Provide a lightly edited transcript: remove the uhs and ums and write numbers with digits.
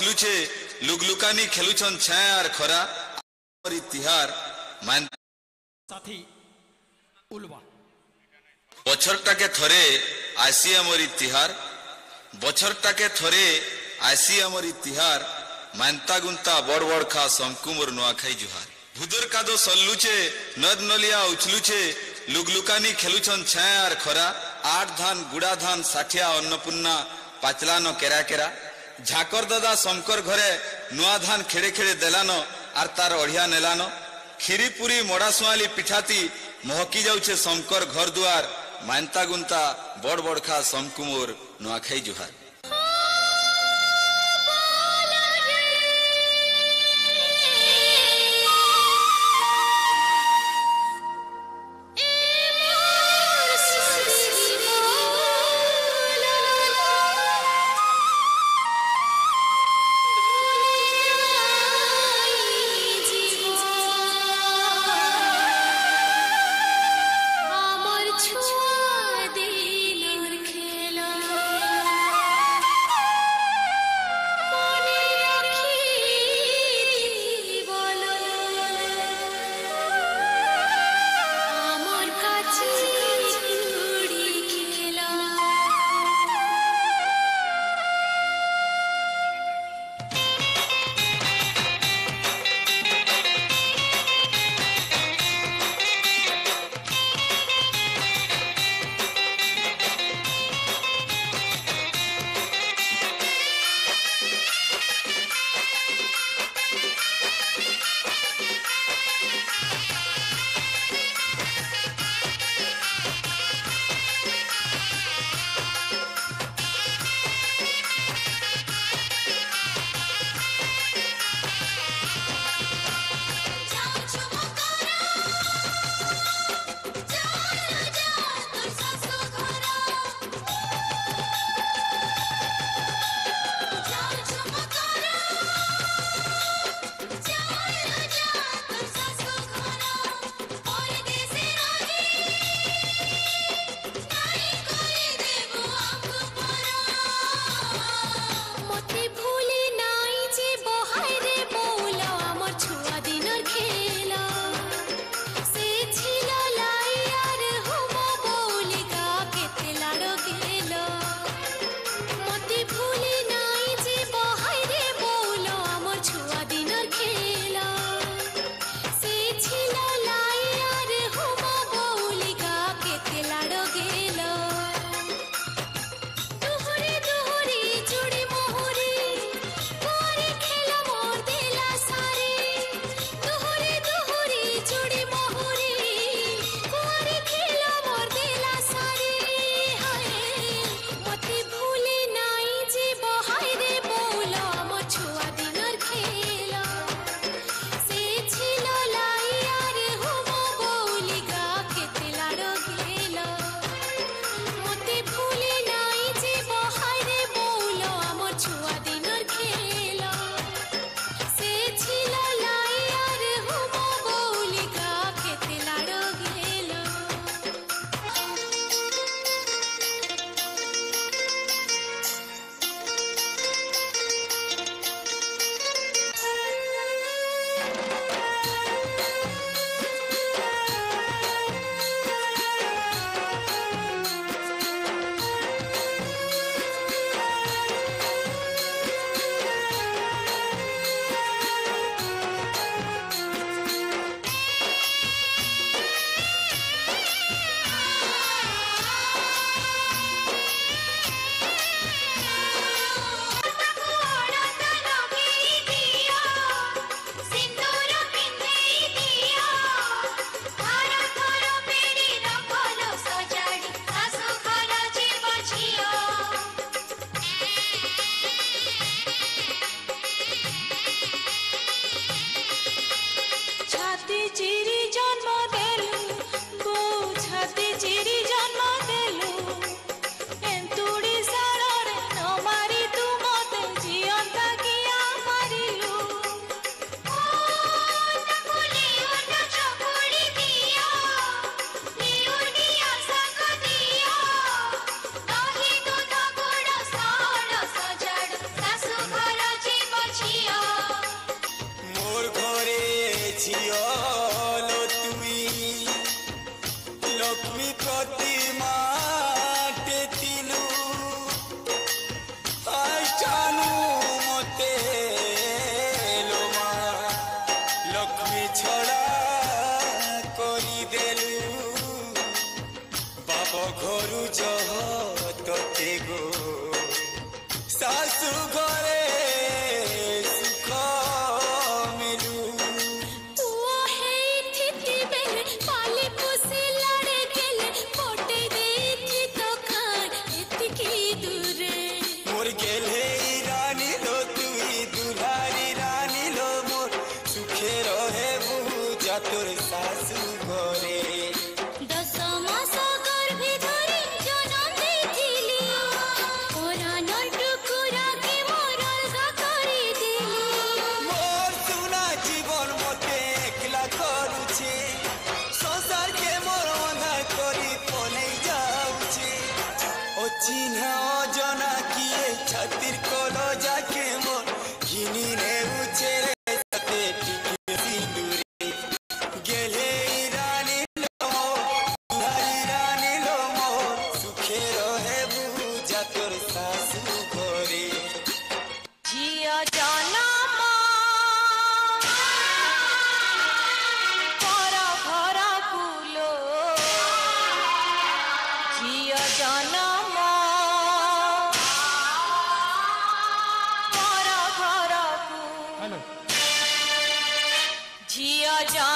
उछलुछे लुगलुकानी खेलुछन छायार खरा आमरी तिहार मान साथी उलवा बछरटाके थरे आसी आमरी तिहार बछरटाके थरे आसी आमरी तिहार मानता गुंता बड़ बड़ खा समकुमर नुआखाई जुहार भुदर कादो सल्लुचे नद नलिया उछलुछे लुगलुकानी खेलुछन छायार खरा आठ धान गुड़ा धान साठिया अन्नपूर्णा पाचला न केरा केरा झाकर दादा शंकर घरे नुआ धान खेड़े खेड़े देलान आर तार अढ़िया नेलान खीरी पुरी मोड़ा सुआली पिठाती महकी जाउछे शंकर घर दुआर मानता गुंता बड़ बड़ खा समकुमोर नुआखाई जुहार ঝিয়লো তুই লক্ষ্মী প্রতিমা টেতিলু আষ্টানু মতে লোমা লক্ষ্মী ছড়া করিদেলু বাপ ঘরু জহ তোতে গো শাশু ঘরে সুখ মিলু পুଅ ହେଇଥିତି ବେଲେ ପାଲି ପୋଷି ଲଡ଼େ ଗେଲେ ପଟେ ଦେଇଛି ତ ଖାଇ ଏତିକି ଦୂରେ মোর গেলে রানী লো তুই দুলারি রানী লো মোর সুখে রহে বুঝা তোর শাশু ঘরে ଦଶ ମାସ ଗର୍ଭେ ଧରି ଜନମ ଦେଇଥିଲି ପୁରାଣ ଟୁକୁରାକେ ମୋର ଅଲଗା କରିଦେଲି মোর সুনা জীবন মতে একলা করুছে সংসারকে মোর অন্ধার করি পনেই যাউছে অচিহ্না অজনা কিয়ে ছাতির কল যাকে মোর ঘিনি নেউছে রে সাথে টিকে সিঁদুরে গেলে রানী লো দুলারি রানী লো মোর সুখে রহে বুঝা তোর শাশু ঘরে ঝিଅ ଜନମ ପର ଘରକୁ ଲୋ ଝିଅ ଜନମ ପର ଘରକୁ हेलो ଝିଅ ଜନମ